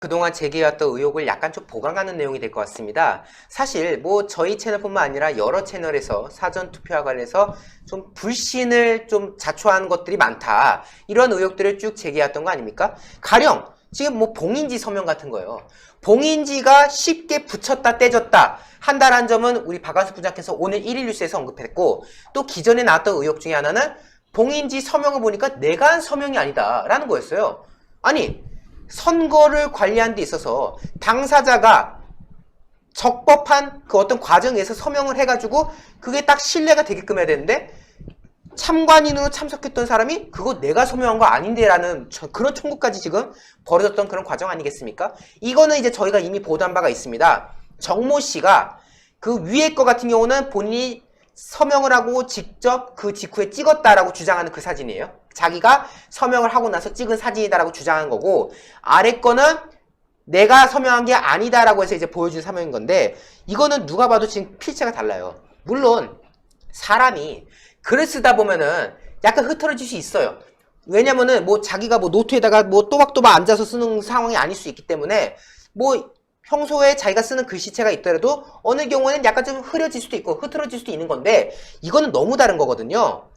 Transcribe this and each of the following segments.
그동안 제기해왔던 의혹을 약간 좀 보강하는 내용이 될 것 같습니다. 사실 뭐 저희 채널뿐만 아니라 여러 채널에서 사전투표와 관련해서 좀 불신을 좀 자초하는 것들이 많다. 이런 의혹들을 쭉 제기해왔던 거 아닙니까? 가령 지금 뭐 봉인지 서명 같은 거예요. 봉인지가 쉽게 붙였다 떼졌다 한다라는 점은 우리 박완수 부장께서 오늘 1일 뉴스에서 언급했고, 또 기존에 나왔던 의혹 중에 하나는 봉인지 서명을 보니까 내가 한 서명이 아니다라는 거였어요. 아니, 선거를 관리하는 데 있어서 당사자가 적법한 그 어떤 과정에서 서명을 해가지고 그게 딱 신뢰가 되게끔 해야 되는데, 참관인으로 참석했던 사람이 그거 내가 서명한 거 아닌데 라는 그런 청구까지 지금 벌어졌던 그런 과정 아니겠습니까? 이거는 이제 저희가 이미 보도한 바가 있습니다. 정모 씨가 그 위에 거 같은 경우는 본인이 서명을 하고 직접 그 직후에 찍었다라고 주장하는 그 사진이에요. 자기가 서명을 하고 나서 찍은 사진이다라고 주장한 거고, 아래 거는 내가 서명한 게 아니다라고 해서 이제 보여준 서명인 건데, 이거는 누가 봐도 지금 필체가 달라요. 물론 사람이 글을 쓰다 보면은 약간 흐트러질 수 있어요. 왜냐면은 뭐 자기가 뭐 노트에다가 뭐 또박또박 앉아서 쓰는 상황이 아닐 수 있기 때문에, 뭐 평소에 자기가 쓰는 글씨체가 있더라도 어느 경우에는 약간 좀 흐려질 수도 있고 흐트러질 수도 있는 건데, 이거는 너무 다른 거거든요.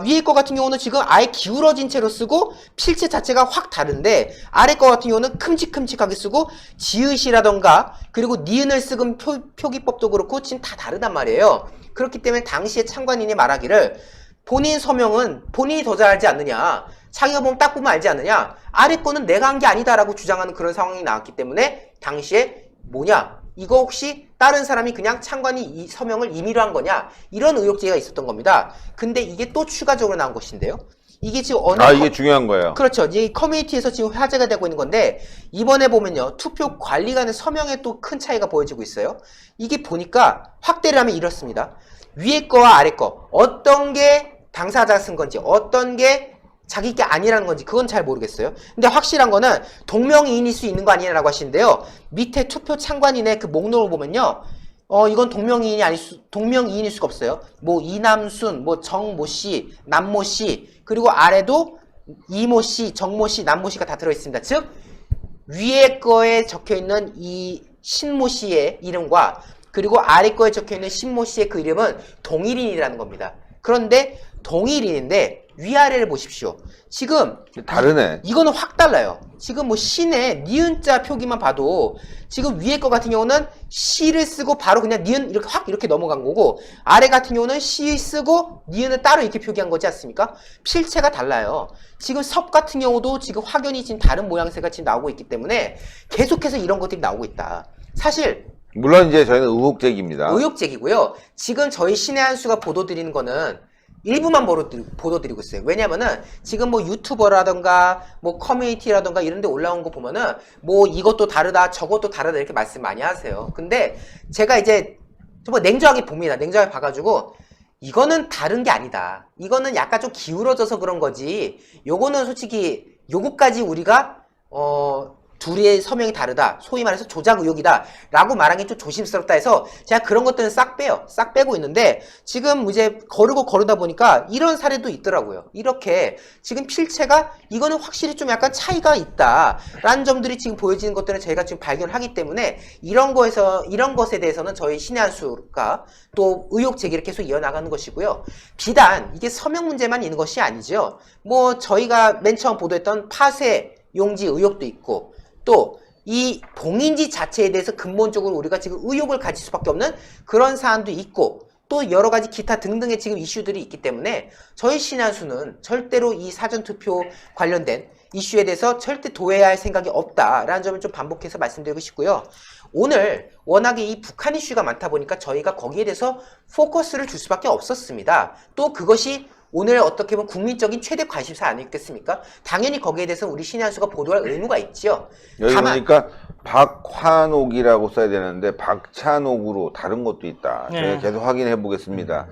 위에 거 같은 경우는 지금 아예 기울어진 채로 쓰고 필체 자체가 확 다른데, 아래 거 같은 경우는 큼직큼직하게 쓰고 지읒이라던가 그리고 니은을 쓰은 표기법도 그렇고 지금 다 다르단 말이에요. 그렇기 때문에 당시에 참관인이 말하기를 본인 서명은 본인이 더 잘 알지 않느냐, 자기가 보면 딱 보면 알지 않느냐, 아래 거는 내가 한 게 아니다라고 주장하는 그런 상황이 나왔기 때문에 당시에 뭐냐, 이거 혹시 다른 사람이 그냥 참관이 이 서명을 임의로 한 거냐, 이런 의혹 제기가 있었던 겁니다. 근데 이게 또 추가적으로 나온 것인데요. 이게 지금 이게 중요한 거예요. 그렇죠. 이 커뮤니티에서 지금 화제가 되고 있는 건데, 이번에 보면요, 투표 관리관의 서명에 또 큰 차이가 보여지고 있어요. 이게 보니까 확대를 하면 이렇습니다. 위에 거와 아래 거, 어떤 게 당사자가 쓴 건지 어떤 게 자기 게 아니라는 건지 그건 잘 모르겠어요. 근데 확실한 거는 동명이인일 수 있는 거 아니냐라고 하시는데요. 밑에 투표 참관인의 그 목록을 보면요, 이건 동명이인일 수가 없어요. 뭐 이남순, 뭐 정모 씨, 남모 씨, 그리고 아래도 이모 씨, 정모 씨, 남모 씨가 다 들어있습니다. 즉 위에 거에 적혀있는 이 신모 씨의 이름과 그리고 아래 거에 적혀있는 신모 씨의 그 이름은 동일인이라는 겁니다. 그런데 동일인인데 위아래를 보십시오. 지금 다르네. 이거는 확 달라요. 지금 뭐 신의 니은자 표기만 봐도 지금 위에 거 같은 경우는 시를 쓰고 바로 그냥 니은 이렇게 확 이렇게 넘어간 거고, 아래 같은 경우는 시 쓰고 니은을 따로 이렇게 표기한 거지 않습니까? 필체가 달라요. 지금 섭 같은 경우도 지금 확연히 지금 다른 모양새가 지금 나오고 있기 때문에 계속해서 이런 것들이 나오고 있다. 사실 물론 이제 저희는 의혹제기입니다. 의혹제기고요. 지금 저희 신의 한 수가 보도드리는 거는 일부만 보도드리고 있어요. 왜냐면은 지금 뭐 유튜버라던가 뭐 커뮤니티라던가 이런 데 올라온 거 보면은 뭐 이것도 다르다 저것도 다르다 이렇게 말씀 많이 하세요. 근데 제가 이제 정말 냉정하게 봅니다. 냉정하게 봐가지고 이거는 다른 게 아니다, 이거는 약간 좀 기울어져서 그런 거지, 요거는 솔직히 요거까지 우리가 둘의 서명이 다르다, 소위 말해서 조작 의혹이다 라고 말하기 좀 조심스럽다 해서 제가 그런 것들은 싹 빼요. 싹 빼고 있는데, 지금 이제 거르다 보니까 이런 사례도 있더라고요. 이렇게 지금 필체가 이거는 확실히 좀 약간 차이가 있다 라는 점들이 지금 보여지는 것들은 저희가 지금 발견을 하기 때문에, 이런 것에 대해서는 저희 신의 한 수가 또 의혹 제기를 계속 이어나가는 것이고요. 비단 이게 서명 문제만 있는 것이 아니죠. 뭐 저희가 맨 처음 보도했던 파쇄 용지 의혹도 있고, 또 이 봉인지 자체에 대해서 근본적으로 우리가 지금 의혹을 가질 수밖에 없는 그런 사안도 있고, 또 여러 가지 기타 등등의 지금 이슈들이 있기 때문에 저희 신한수는 절대로 이 사전투표 관련된 이슈에 대해서 절대 도외해야 할 생각이 없다라는 점을 좀 반복해서 말씀드리고 싶고요. 오늘 워낙에 이 북한 이슈가 많다 보니까 저희가 거기에 대해서 포커스를 줄 수밖에 없었습니다. 또 그것이 오늘 어떻게 보면 국민적인 최대 관심사 아니겠습니까? 당연히 거기에 대해서 우리 신의 한 수가 보도할 의무가 있지요. 여기 보니까 박환옥이라고 써야 되는데 박찬옥으로 다른 것도 있다. 저희가 계속 확인해 보겠습니다.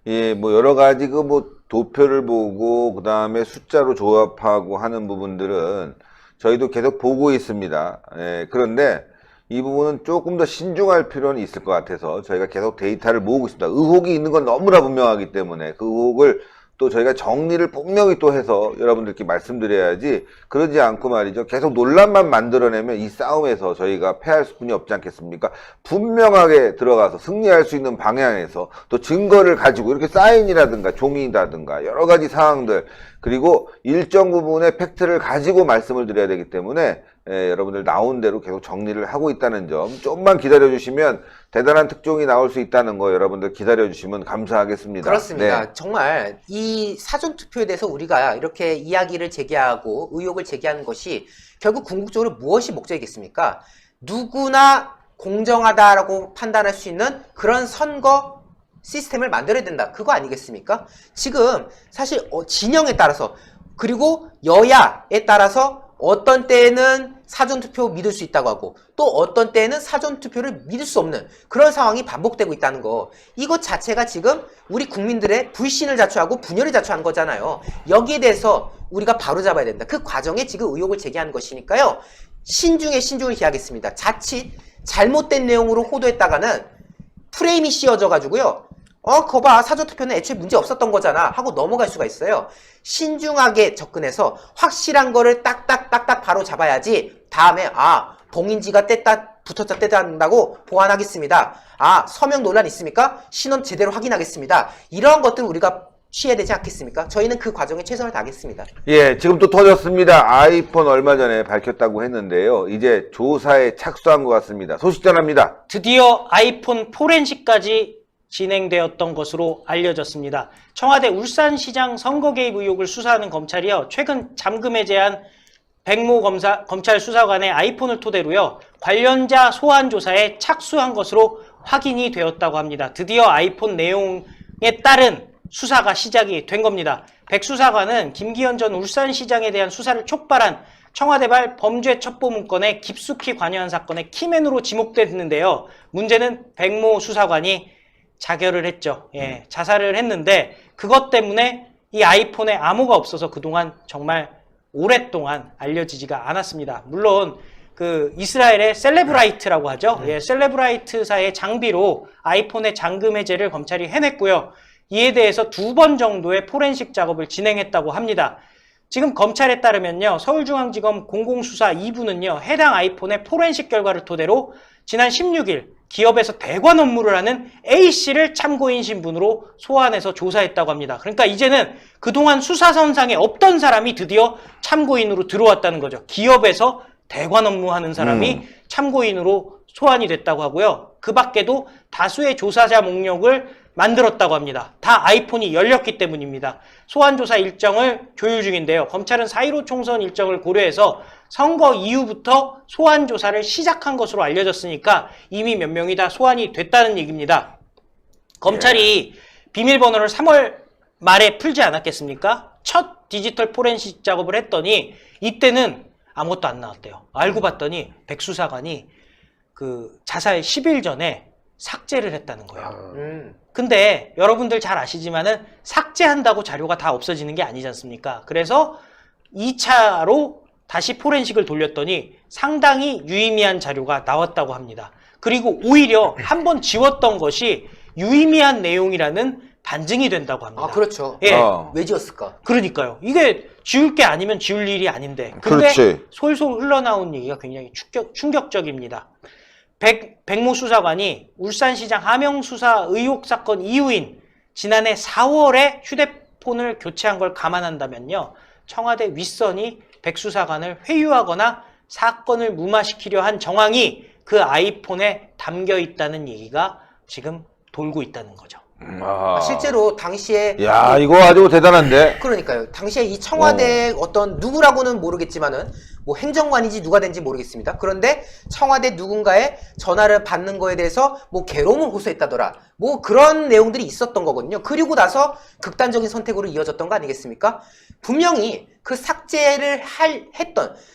예, 뭐 여러 가지 그 뭐 도표를 보고 그 다음에 숫자로 조합하고 하는 부분들은 저희도 계속 보고 있습니다. 예, 그런데 이 부분은 조금 더 신중할 필요는 있을 것 같아서 저희가 계속 데이터를 모으고 있습니다. 의혹이 있는 건 너무나 분명하기 때문에 그 의혹을 또 저희가 정리를 분명히 또 해서 여러분들께 말씀드려야지, 그러지 않고 말이죠, 계속 논란만 만들어내면 이 싸움에서 저희가 패할 수뿐이 없지 않겠습니까? 분명하게 들어가서 승리할 수 있는 방향에서 또 증거를 가지고 이렇게 사인이라든가 종이라든가 여러 가지 사항들, 그리고 일정 부분의 팩트를 가지고 말씀을 드려야 되기 때문에 여러분들 나온 대로 계속 정리를 하고 있다는 점, 좀만 기다려 주시면 대단한 특종이 나올 수 있다는 거 여러분들 기다려 주시면 감사하겠습니다. 그렇습니다. 네. 정말 이 사전투표에 대해서 우리가 이렇게 이야기를 제기하고 의혹을 제기하는 것이 결국 궁극적으로 무엇이 목적이겠습니까? 누구나 공정하다라고 판단할 수 있는 그런 선거 시스템을 만들어야 된다. 그거 아니겠습니까? 지금 사실 진영에 따라서, 그리고 여야에 따라서 어떤 때에는 사전투표 믿을 수 있다고 하고 또 어떤 때에는 사전투표를 믿을 수 없는 그런 상황이 반복되고 있다는 거, 이것 자체가 지금 우리 국민들의 불신을 자초하고 분열을 자초하는 거잖아요. 여기에 대해서 우리가 바로잡아야 된다. 그 과정에 지금 의혹을 제기하는 것이니까요. 신중에 신중을 기하겠습니다. 자칫 잘못된 내용으로 호도했다가는 프레임이 씌워져 가지고요, 그거 봐, 사전투표는 애초에 문제 없었던 거잖아 하고 넘어갈 수가 있어요. 신중하게 접근해서 확실한 거를 딱딱딱딱 바로 잡아야지 다음에 봉인지가 붙었다 뗐다 한다고 보완하겠습니다. 서명 논란 있습니까? 신원 제대로 확인하겠습니다. 이런 것들을 우리가 취해야 되지 않겠습니까? 저희는 그 과정에 최선을 다하겠습니다. 예, 지금 또 터졌습니다. 아이폰 얼마 전에 밝혔다고 했는데요. 이제 조사에 착수한 것 같습니다. 소식 전합니다. 드디어 아이폰 포렌식까지 진행되었던 것으로 알려졌습니다. 청와대 울산시장 선거 개입 의혹을 수사하는 검찰이요, 최근 잠금 해제한 백모 검찰 수사관의 아이폰을 토대로요, 관련자 소환 조사에 착수한 것으로 확인이 되었다고 합니다. 드디어 아이폰 내용에 따른 수사가 시작이 된 겁니다. 백 수사관은 김기현 전 울산시장에 대한 수사를 촉발한 청와대발 범죄 첩보 문건에 깊숙이 관여한 사건의 키맨으로 지목됐는데요. 문제는 백모 수사관이 자결을 했죠. 예, 자살을 했는데 그것 때문에 이 아이폰에 암호가 없어서 그동안 정말 오랫동안 알려지지가 않았습니다. 물론 그 이스라엘의 셀레브라이트라고 하죠. 예, 셀레브라이트사의 장비로 아이폰의 잠금 해제를 검찰이 해냈고요. 이에 대해서 2번 정도의 포렌식 작업을 진행했다고 합니다. 지금 검찰에 따르면요, 서울중앙지검 공공수사 2부는요, 해당 아이폰의 포렌식 결과를 토대로 지난 16일 기업에서 대관 업무를 하는 A씨를 참고인 신분으로 소환해서 조사했다고 합니다. 그러니까 이제는 그동안 수사선상에 없던 사람이 드디어 참고인으로 들어왔다는 거죠. 기업에서 대관 업무하는 사람이 참고인으로 소환이 됐다고 하고요. 그 밖에도 다수의 조사자 목록을 만들었다고 합니다. 다 아이폰이 열렸기 때문입니다. 소환조사 일정을 조율 중인데요. 검찰은 4.15 총선 일정을 고려해서 선거 이후부터 소환조사를 시작한 것으로 알려졌으니까 이미 몇 명이 다 소환이 됐다는 얘기입니다. 검찰이 비밀번호를 3월 말에 풀지 않았겠습니까? 첫 디지털 포렌식 작업을 했더니 이때는 아무것도 안 나왔대요. 알고 봤더니 백 수사관이 그 자살 10일 전에 삭제를 했다는 거예요. 근데 여러분들 잘 아시지만은 삭제한다고 자료가 다 없어지는 게 아니지 않습니까? 그래서 2차로 다시 포렌식을 돌렸더니 상당히 유의미한 자료가 나왔다고 합니다. 그리고 오히려 한번 지웠던 것이 유의미한 내용이라는 반증이 된다고 합니다. 그렇죠. 예. 왜 지웠을까? 그러니까요. 이게 지울 게 아니면 지울 일이 아닌데. 근데 그렇지. 솔솔 흘러나온 얘기가 굉장히 충격적입니다. 백모 수사관이 울산시장 하명수사 의혹 사건 이후인 지난해 4월에 휴대폰을 교체한 걸 감안한다면요, 청와대 윗선이 백 수사관을 회유하거나 사건을 무마시키려 한 정황이 그 아이폰에 담겨 있다는 얘기가 지금 돌고 있다는 거죠. 실제로 당시에 야, 이거 아주 대단한데. 그러니까요. 당시에 이 청와대 어떤 누구라고는 모르겠지만은 뭐 행정관인지 누가 된지 모르겠습니다. 그런데 청와대 누군가의 전화를 받는 거에 대해서 뭐 괴로움을 호소했다더라. 뭐 그런 내용들이 있었던 거거든요. 그리고 나서 극단적인 선택으로 이어졌던 거 아니겠습니까? 분명히 그 삭제를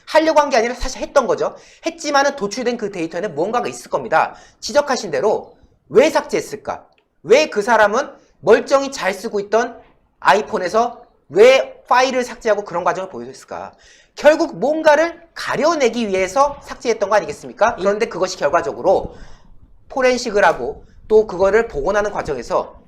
하려고 한 게 아니라 사실 했던 거죠. 했지만은 도출된 그 데이터에는 뭔가가 있을 겁니다. 지적하신 대로 왜 삭제했을까? 왜 그 사람은 멀쩡히 잘 쓰고 있던 아이폰에서 왜 파일을 삭제하고 그런 과정을 보였을까? 결국 뭔가를 가려내기 위해서 삭제했던 거 아니겠습니까? 그런데 그것이 결과적으로 포렌식을 하고 또 그거를 복원하는 과정에서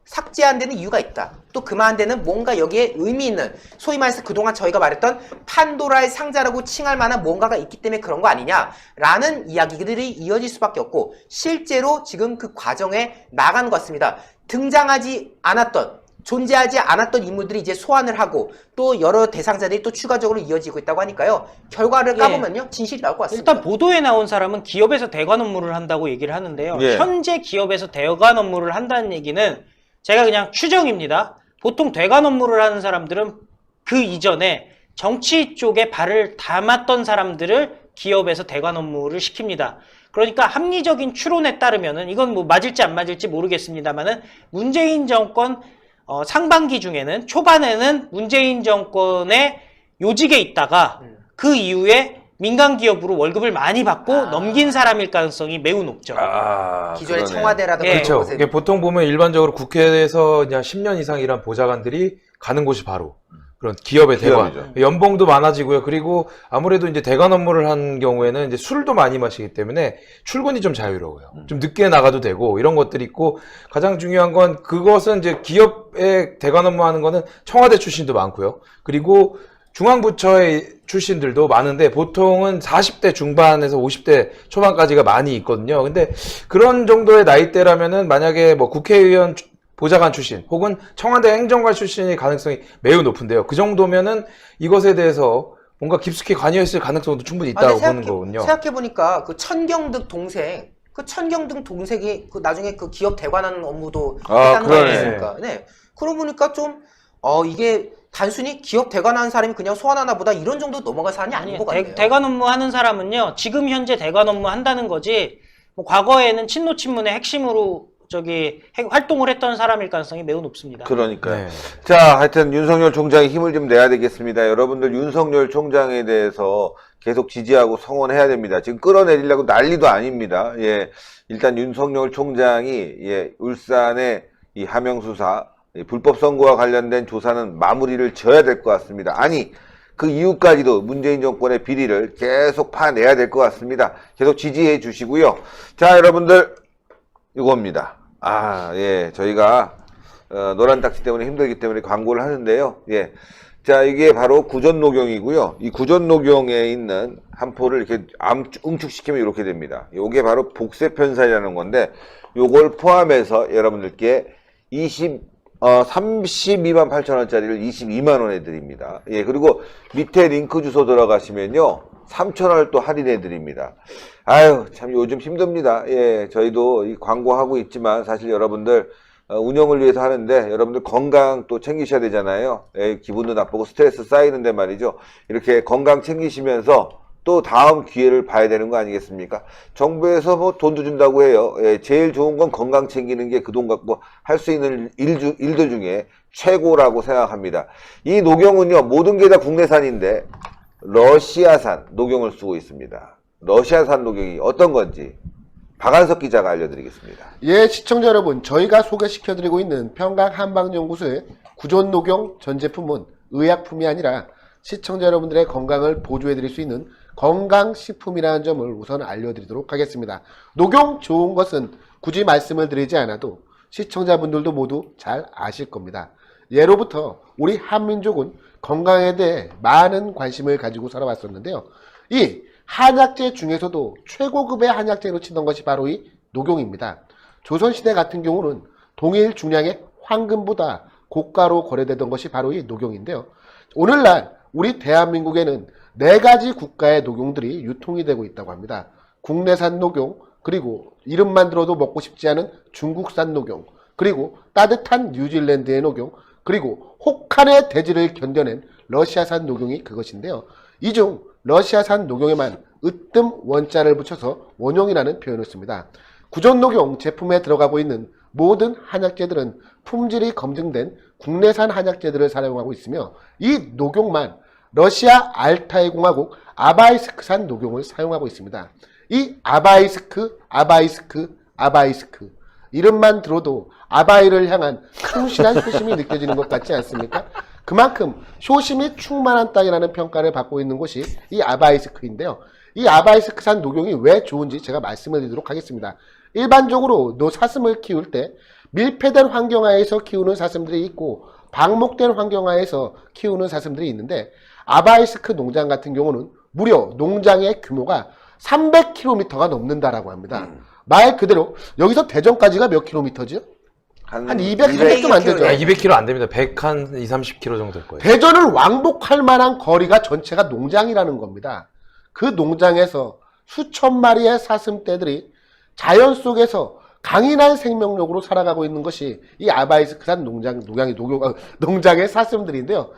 삭제한 데는 이유가 있다. 또 그만한 데는 뭔가 여기에 의미 있는, 소위 말해서 그동안 저희가 말했던 판도라의 상자라고 칭할 만한 뭔가가 있기 때문에 그런 거 아니냐라는 이야기들이 이어질 수밖에 없고, 실제로 지금 그 과정에 나간 것 같습니다. 등장하지 않았던, 존재하지 않았던 인물들이 이제 소환을 하고 또 여러 대상자들이 또 추가적으로 이어지고 있다고 하니까요. 결과를 까보면요, 진실이 나올 것 같습니다. 일단 보도에 나온 사람은 기업에서 대관 업무를 한다고 얘기를 하는데요. 예. 현재 기업에서 대관 업무를 한다는 얘기는 제가 그냥 추정입니다. 보통 대관 업무를 하는 사람들은 그 이전에 정치 쪽에 발을 담았던 사람들을 기업에서 대관 업무를 시킵니다. 그러니까 합리적인 추론에 따르면은, 이건 뭐 맞을지 안 맞을지 모르겠습니다만은, 문재인 정권 상반기 중에는, 초반에는 문재인 정권의 요직에 있다가 그 이후에 민간 기업으로 월급을 많이 받고 넘긴 사람일 가능성이 매우 높죠. 기존의 그러네. 청와대라든가 예. 이런 그렇죠. 곳에 이게 보통 보면 일반적으로 국회에서 그냥 10년 이상 일한 보좌관들이 가는 곳이 바로 그런 기업의 대관. 기업이죠. 연봉도 많아지고요. 그리고 아무래도 이제 대관 업무를 한 경우에는 이제 술도 많이 마시기 때문에 출근이 좀 자유로워요. 좀 늦게 나가도 되고 이런 것들이 있고, 가장 중요한 건 그것은 이제 기업의 대관 업무 하는 거는 청와대 출신도 많고요. 그리고 중앙부처의 출신들도 많은데 보통은 40대 중반에서 50대 초반까지가 많이 있거든요. 근데 그런 정도의 나이대라면은 만약에 뭐 국회의원 보좌관 출신 혹은 청와대 행정관 출신의 가능성이 매우 높은데요. 그 정도면은 이것에 대해서 뭔가 깊숙이 관여했을 가능성도 충분히 있다고 보는 거군요. 생각해보니까 그 천경득 동생, 그 천경득 동생이 그 나중에 그 기업 대관하는 업무도 했다는 거 그러네. 아니겠습니까? 네. 그러고 보니까 좀 이게 단순히 기업 대관하는 사람이 그냥 소환하나 보다 이런 정도 넘어갈 사안이 아닌 것 같네요. 대관 업무 하는 사람은요, 지금 현재 대관 업무 한다는 거지, 뭐 과거에는 친노 친문의 핵심으로 활동을 했던 사람일 가능성이 매우 높습니다. 그러니까요. 네. 자, 하여튼 윤석열 총장이 힘을 좀 내야 되겠습니다. 여러분들 윤석열 총장에 대해서 계속 지지하고 성원해야 됩니다. 지금 끌어내리려고 난리도 아닙니다. 예. 일단 윤석열 총장이 울산의 이 하명수사 불법 선거와 관련된 조사는 마무리를 지어야 될 것 같습니다. 아니, 그 이후까지도 문재인 정권의 비리를 계속 파내야 될 것 같습니다. 계속 지지해 주시고요. 자, 여러분들, 이겁니다. 예, 저희가 노란 딱지 때문에 힘들기 때문에 광고를 하는데요. 예, 자, 이게 바로 구전녹용이고요. 이 구전녹용에 있는 한 포를 이렇게 응축시키면 이렇게 됩니다. 요게 바로 복세편살이라는 건데, 요걸 포함해서 여러분들께 32만 8천원짜리를 22만 원에 드립니다. 예, 그리고 밑에 링크 주소 들어가시면요, 3,000원을 또 할인해 드립니다. 아유, 참 요즘 힘듭니다. 예, 저희도 이 광고하고 있지만 사실 여러분들 운영을 위해서 하는데 여러분들 건강 또 챙기셔야 되잖아요. 예, 기분도 나쁘고 스트레스 쌓이는데 말이죠. 이렇게 건강 챙기시면서 또 다음 기회를 봐야 되는 거 아니겠습니까? 정부에서 뭐 돈도 준다고 해요. 예, 제일 좋은 건 건강 챙기는 게 그 돈 갖고 할 수 있는 일들 중에 최고라고 생각합니다. 이 녹용은요, 모든 게 다 국내산인데 러시아산 녹용을 쓰고 있습니다. 러시아산 녹용이 어떤 건지 박한석 기자가 알려드리겠습니다. 예, 시청자 여러분, 저희가 소개시켜드리고 있는 평강 한방연구소의 구전 녹용 전 제품은 의약품이 아니라 시청자 여러분들의 건강을 보조해드릴 수 있는 건강식품이라는 점을 우선 알려드리도록 하겠습니다. 녹용 좋은 것은 굳이 말씀을 드리지 않아도 시청자분들도 모두 잘 아실 겁니다. 예로부터 우리 한민족은 건강에 대해 많은 관심을 가지고 살아왔었는데요. 이 한약재 중에서도 최고급의 한약재로 치던 것이 바로 이 녹용입니다. 조선시대 같은 경우는 동일 중량의 황금보다 고가로 거래되던 것이 바로 이 녹용인데요. 오늘날 우리 대한민국에는 4가지 국가의 녹용들이 유통이 되고 있다고 합니다. 국내산 녹용, 그리고 이름만 들어도 먹고 싶지 않은 중국산 녹용, 그리고 따뜻한 뉴질랜드의 녹용, 그리고 혹한의 대지를 견뎌낸 러시아산 녹용이 그것인데요. 이 중 러시아산 녹용에만 으뜸 원자를 붙여서 원용이라는 표현을 씁니다. 구전 녹용 제품에 들어가고 있는 모든 한약재들은 품질이 검증된 국내산 한약재들을 사용하고 있으며, 이 녹용만 러시아 알타이 공화국 아바이스크산 녹용을 사용하고 있습니다. 이 아바이스크 이름만 들어도 아바이를 향한 충실한 효심이 느껴지는 것 같지 않습니까? 그만큼 효심이 충만한 땅이라는 평가를 받고 있는 곳이 이 아바이스크인데요. 이 아바이스크산 녹용이 왜 좋은지 제가 말씀을 드리도록 하겠습니다. 일반적으로 사슴을 키울 때 밀폐된 환경하에서 키우는 사슴들이 있고 방목된 환경하에서 키우는 사슴들이 있는데 아바이스크 농장 같은 경우는 무려 농장의 규모가 300km가 넘는다라고 합니다. 말 그대로 여기서 대전까지가 몇 킬로미터죠? 한 200, 300도 안 되죠. 200km 안 됩니다. 100 한 2, 30km 정도 될 거예요. 대전을 왕복할 만한 거리가 전체가 농장이라는 겁니다. 그 농장에서 수천 마리의 사슴떼들이 자연 속에서 강인한 생명력으로 살아가고 있는 것이 이 아바이스크산 농장의 사슴들인데요.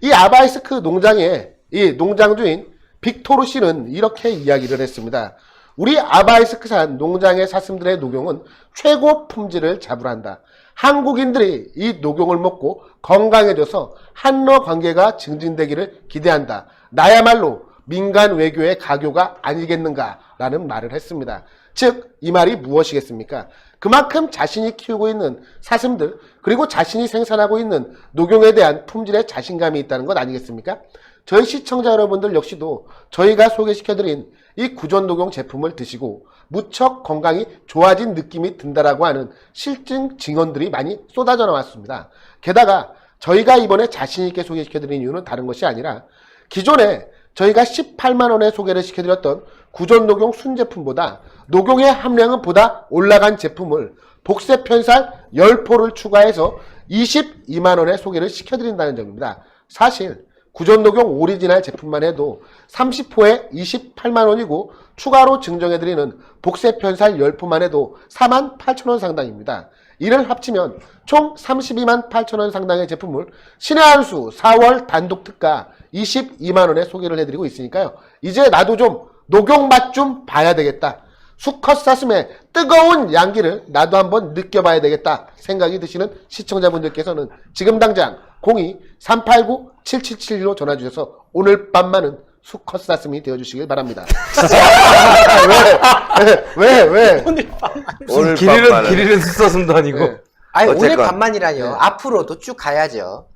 이 아바이스크 농장의 이 농장주인 빅토르 씨는 이렇게 이야기를 했습니다. 우리 아바이스크산 농장의 사슴들의 녹용은 최고 품질을 자부한다. 한국인들이 이 녹용을 먹고 건강해져서 한러 관계가 증진되기를 기대한다. 나야말로 민간 외교의 가교가 아니겠는가라는 말을 했습니다. 즉, 이 말이 무엇이겠습니까? 그만큼 자신이 키우고 있는 사슴들, 그리고 자신이 생산하고 있는 녹용에 대한 품질에 자신감이 있다는 것 아니겠습니까? 저희 시청자 여러분들 역시도 저희가 소개시켜드린 이 구전녹용 제품을 드시고 무척 건강이 좋아진 느낌이 든다라고 하는 실증 증언들이 많이 쏟아져 나왔습니다. 게다가 저희가 이번에 자신있게 소개시켜드린 이유는 다른 것이 아니라 기존에 저희가 18만원에 소개를 시켜드렸던 구전녹용 순제품보다 녹용의 함량은 보다 올라간 제품을 복세편살 10포를 추가해서 22만원에 소개를 시켜드린다는 점입니다. 사실 구전녹용 오리지널 제품만 해도 30포에 28만원이고 추가로 증정해드리는 복세편살 10포만 해도 48,000원 상당입니다. 이를 합치면 총 32만 8천원 상당의 제품을 신의 한 수 4월 단독 특가 22만원에 소개를 해드리고 있으니까요. 이제 나도 좀 녹용 맛 좀 봐야 되겠다. 수컷 사슴의 뜨거운 양기를 나도 한번 느껴봐야 되겠다 생각이 드시는 시청자분들께서는 지금 당장 02-389-7771로 전화주셔서 오늘 밤만은 수컷 사슴이 되어주시길 바랍니다. 왜? 오늘 길이는 수사슴도 아니고. 네. 아니, 오늘 어쨌건. 밤만이라뇨. 네. 앞으로도 쭉 가야죠.